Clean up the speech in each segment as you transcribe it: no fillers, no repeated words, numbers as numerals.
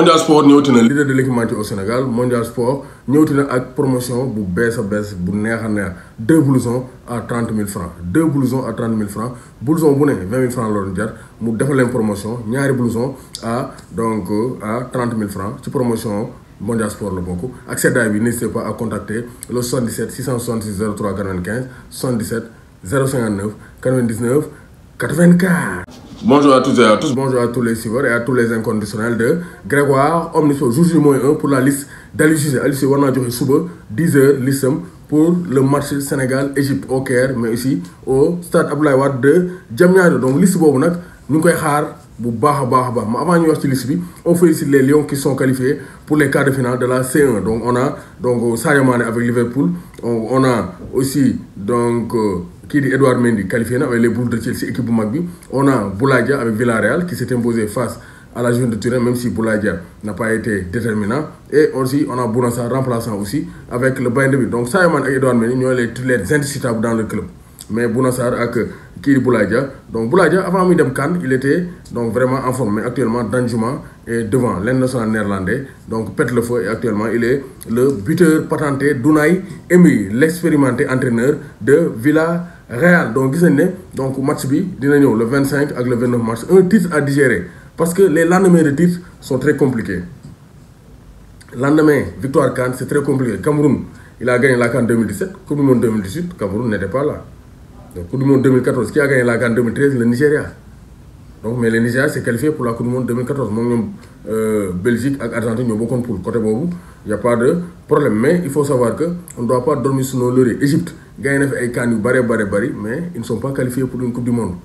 Mondial Sport ñëwati na leader de l'équipementier au Sénégal. Mondial Sport ñëwati na ak promotion bu bees a bees bu neex a neex 2 blousons à 30 000 francs 2 blousons à 30 000 francs blouson bu ne 20 000 francs la doon jar mu defal leen promotion ñaari blouson à 30 000 francs ci promotion Mondial Sport la bokk ak seddaay bi n'hésitez pas à contacter le 77 666 03 95 77 059 99 84. Bonjour à toutes et à tous, bonjour à tous les suiveurs et à tous les inconditionnels de Grégoire Omnisport. Jour J-1 pour la liste d'Aliou Cissé. Aliou Cissé war naa joxe suba 10h listam pour le match Sénégal-Égypte au Caire mais aussi au stade Abdoulaye Wade de Diamniadio. Donc liste boobu nag ñu ngi koy xaar bu baax a baax mais avant ñu wax ci liste bi on félicite les Lions qui sont qualifiés pour les quarts de finale de la C1. Donc on a Sadio Mané avec Liverpool, on a aussi qui dit Edouard Mendy qualifié avec les Blues de Chelsea, équipe bu mag bi. On a Boulaye Dia avec Villarreal qui s'est imposé face à la Juventus de Turin, même si Boulaye Dia n'a pas été déterminant. Et aussi on a Bouna Sarr remplaçant aussi avec le Bayern de Munich. Donc Sadio Mané et Edouard Mendy ñooy les titulaires indiscutables dans le club. Mais Bouna Sarr ak kii di Boulaye Dia. Donc Boulaye Dia avant muy dem CAN il était vraiment en forme, mais actuellement Danjuma est devant l'international néerlandais, donc pète le feu et actuellement il est le buteur patenté d'Unai Emery, l'expérimenté entraîneur de Villarreal. Donc gis nañ ne donc match bi dina ñëw le 25 ak le 29 mars, un titre à digérer parce que les lendemains de titre sont très compliqués. Lendemain victoire CAN c'est très compliqué. Cameroun il a gagné la CAN 2017, Coupe du Monde 2018, Cameroun n'était pas là. Donc Coupe du Monde 2014 qui a gagné la CAN 2013, le Nigeria. Donc mais le Nigeria s'est qualifié pour la Coupe du Monde 2014 moom ñoom Belgique ak Argentine ñoo bokkoon poule côté boobu y a pas de problème. Mais il faut savoir que on ne doit pas dormir sur nos lauriers. Égypte gagné na fi ay CAN yu bari mais ils ne sont pas qualifiés pour une Coupe du Monde.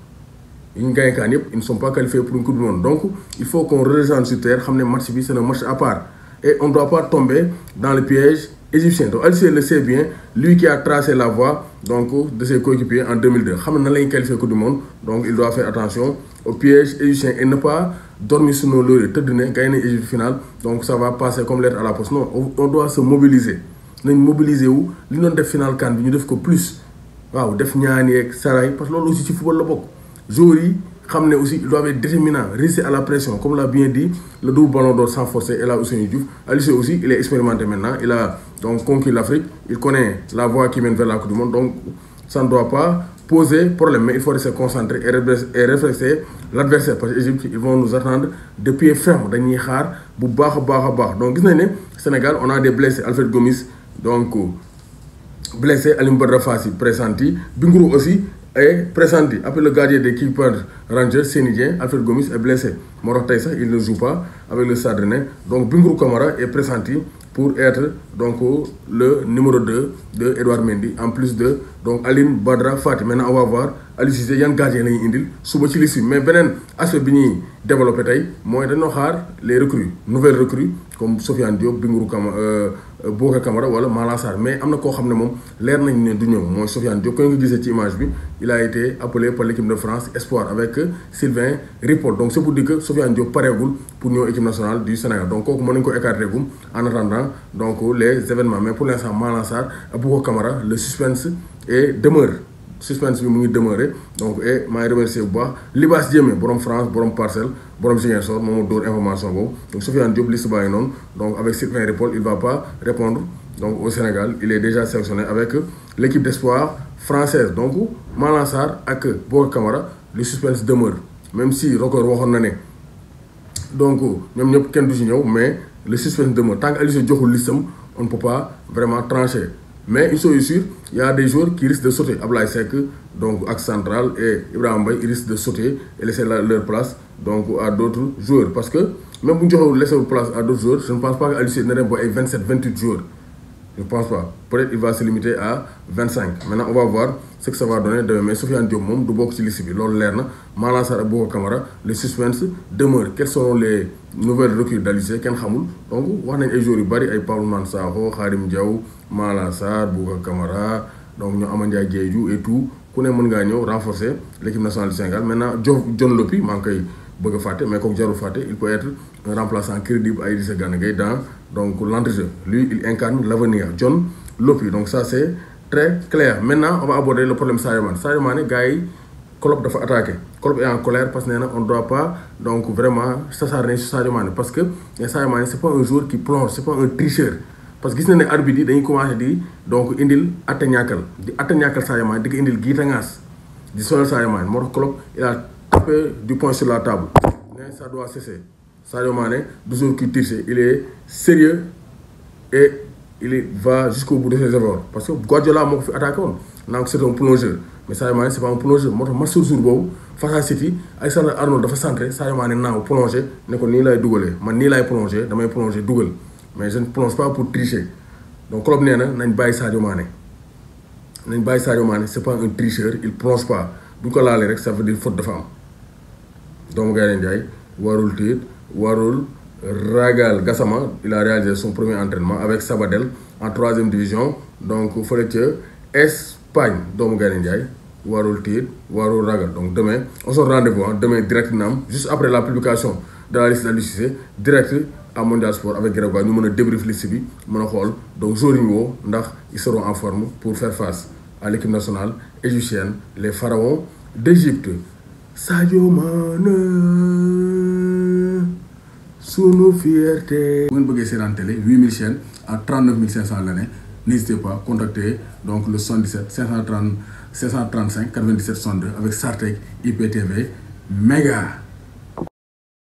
yi ñu gagné CAN yëpp ils ne sont pas qualifiés pour une Coupe du Monde. Donc il faut qu'on redescende sur terre xam ne match bi c'est un match à part et on ne doit pas tomber dans le piège égyptien. Donc Aliou Cissé le sait bien, lui qui a tracé la voie de ses coéquipiers en 2002 xam na nan la ñu qualifié Coupe du Monde. Donc il doit faire attention au piège égyptien et ne pas dormir sur nos lauriers. Tëdd ne gagné na Égypte finale donc ça va passer comme lettre à la poste. Non, on doit se mobiliser nañ mobiliser wu li ñu doon def finale CAN bi ñu def ko plus waaw def ñaani yeeg saray parce que loolu aussi ci football la bokk. Joueurs yi xam ne aussi ils doivent être déterminants, résister à la pression comme l'a bien dit le double ballon d'or sans forcer et là Ousseynou Diouf. Aliou Cissé aussi il est expérimenté maintenant, il a conquis l'Afrique, il connaît la voie qui mène vers la Coupe du Monde, donc ça ne doit pas poser problème. Mais il faut rester concentré et réfléchir l'adversaire parce que l'Égypte ils vont nous attendre de pied ferme dañuy xaar bu baax a baax. Donc gis nañ ne Sénégal on a des blessés, Alfred Gomis blessé, Alioune Badara Fassi pressenti, Bingourou aussi est pressenti. Après le gardien des Keeper Rangers, Sénidien, Alfred Gomis est blessé. Moroh Taïsa, il ne joue pas avec le Stade Rennais. Donc Bingourou Kamara est pressenti pour être le numéro 2 de Edouard Mendy en plus de Alioune Badara Fassi. Maintenant on va voir Aliou Cissé yan gardien la ñuy indil suba ci liste bi. Mais beneen aspect bi ñuy développé tey mooy dañoo xaar les recrues, nouvelles recrues comme Sofiane Diop, Bingourou Kamara, Boka Camara wala Malang Sarr. Mais am na koo xam ne moom leer nañ ne du ñëw mooy Sofiane Diop. Ko nga gisee ci image bi il a été appelé par l'équipe de France Espoir avec Sylvain Ripoll. Donc c'est pour dire que Sofiane Diop pareegul pour ñëw équipe nationale du Sénégal. Donc kooku mën nañu ko écarter gum en attendant les événements. Mais pour l'instant Malang Sarr ak Boka Camara le suspense demeure. Suspense bi mu ngi demeurer donc et maa ngi remercier bu baax Libaas Diémé borom France borom Parcelles borom Ziguinchor moom moo dóor information boobu. Donc Sofiane Diop liste baa ngi noonu donc avec Sylvain Ripoll il va pas répondre au Sénégal, il est déjà sélectionné avec l'équipe d'espoir française. Donc Malang Sarr ak Boka Camara le suspense demeure même si record waxoon na ne donc ñoom ñëpp kenn du ci ñëw mais le suspense demeure tant que Aliou Cissé joxul listam on ne peut pas vraiment trancher. Mais une chose est sûre, il y a des joueurs qui risquent de sauter. Ablaye Seck, axe central, et Ibrahima Mbaye, ils risquent de sauter et laisser leur place à d'autres joueurs. Parce que même si on laisse leur place à d'autres joueurs, je ne pense pas qu'Aliou Cissé n'aurait pas 27, 28 joueurs. Je ne pense pas. Peut-être qu'il va se limiter à 25. Maintenant, on va voir ce que ça va donner demain. Mais Sofiane Diop, du bokk ci liste bi loolu leer na. Malang Sarr ak Boka Camara, le suspense demeure. Quelles seront les nouvelles recrues d'Aliou Cissé kenn xamul. Donc wax nañ ay joueurs yu bari ay Pape Ousmane Sakho, Khadim Diaw, Malang Sarr, Boka Camara, donc ñoo Ama Ndiaye Diédhiou et tout ku ne mën ngaa ñëw renforcer l'équipe nationale du Sénégal. Maintenant John Lopy maa ngi koy bëgg a fàtte mais kooku jarul fàtte, il peut être un remplaçant crédible à Idrissa Gana Gueye dans l'entrejeu. Lui il incarne l'avenir, John Lopy. Donc ça c'est très clair. Maintenant on va aborder le problème Sadio Mané. Sadio Mané gars yi Klopp dafa attaqué Klopp est en colère parce que nee na on doit pas donc vraiment s'acharner sur Sadio Mané parce que Sadio Mané c'est pas un joueur qui plonge c'est pas un tricheur parce que gis na ne arbitre yi dañuy commencé di donc indil atte ñàkkal Sadio Mané di ko indil giita ngaas di sonal Sadio Mané moo tax Klopp il a tapé du poing sur la table mais ça doit cesser. Sadio Mané du joueur qui triche, il est sérieux et il va jusqu'au bout de ses efforts parce que Guardiola moo ko fi attaqué woon donc c'est un plongeur mais Sadio Mané c'est pas un plongeur moo tax match jour boobu face à City Alexander Arnold dafa centré Sadio Mané naaw plongé ne ko nii lay dugalee man nii lay plongé damay plongé dugal mais je ne plonge pas pour tricher donc Klopp nee na nañ bàyyi Sadio Mané c'est pas un tricheur il plonge pas bu ko laalee rek ça veut dire faute dafa am doomu Gaynde Njaay warul tiit warul ragal. Gassama il a réalisé son premier entraînement avec Sabadell en 3e division donc fële ca Espagne doomu Gaynde Njaay warul tiit warul ragal. Donc demain on se rendez-vous demain direct naam juste après la publication de la liste d'Aliou Cissé direct à Mondial Sport avec Grégoire ñu mën a débrief liste bi mën a xool donc joueurs yi ñu woo ndax ils seront en forme pour faire face à l'équipe nationale égyptienne les pharaons d'Égypte. Sadio Mané sunu fierté. Bu ngeen bëggee seetaan télé 8000 chaînes à 39 500 l'année n'hésitez pas à contacter donc le 77 535 97 62 avec Sartec IPTV méga.